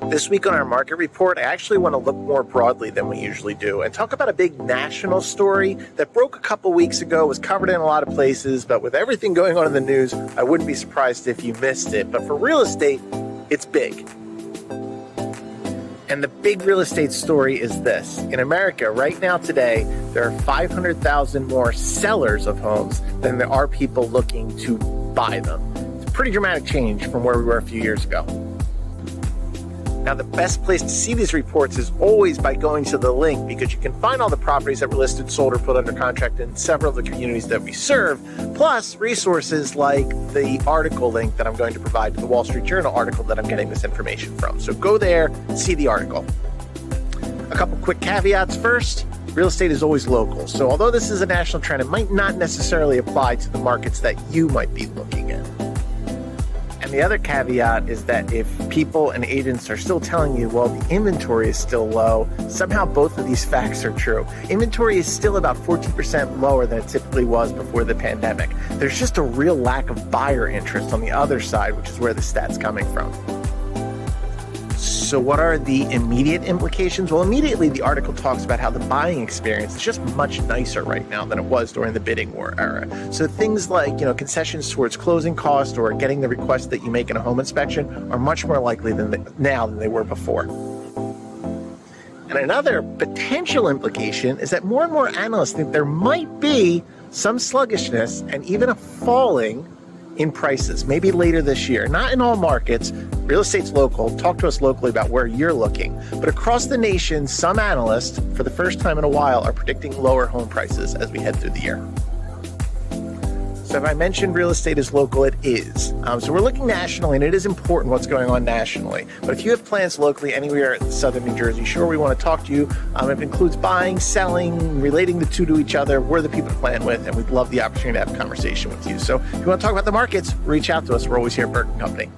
This week on our market report, I actually want to look more broadly than we usually do and talk about a big national story that broke a couple weeks ago, was covered in a lot of places, but with everything going on in the news, I wouldn't be surprised if you missed it. But for real estate, it's big. And the big real estate story is this. In America, right now today, there are 500,000 more sellers of homes than there are people looking to buy them. It's a pretty dramatic change from where we were a few years ago. Now, the best place to see these reports is always by going to the link, because you can find all the properties that were listed, sold, or put under contract in several of the communities that we serve, plus resources like the article link that I'm going to provide to the Wall Street Journal article that I'm getting this information from. So go there, see the article. A couple quick caveats first. Real estate is always local. So although this is a national trend, it might not necessarily apply to the markets that you might be looking at. And the other caveat is that if people and agents are still telling you, well, the inventory is still low, somehow both of these facts are true. Inventory is still about 14% lower than it typically was before the pandemic. There's just a real lack of buyer interest on the other side, which is where the stat's coming from. So what are the immediate implications? Well, immediately the article talks about how the buying experience is just much nicer right now than it was during the bidding war era. So things like, concessions towards closing costs or getting the request that you make in a home inspection are much more likely now than they were before. And another potential implication is that more and more analysts think there might be some sluggishness and even a falling in prices, maybe later this year. Not in all markets. Real estate's local. Talk to us locally about where you're looking. But across the nation, some analysts, for the first time in a while, are predicting lower home prices as we head through the year. So if I mentioned real estate is local, it is. So we're looking nationally, and it is important what's going on nationally. But if you have plans locally anywhere in southern New Jersey, sure, we want to talk to you. It includes buying, selling, relating the two to each other. We're the people to plan with, and we'd love the opportunity to have a conversation with you. So if you want to talk about the markets, reach out to us. We're always here at Burke & Company.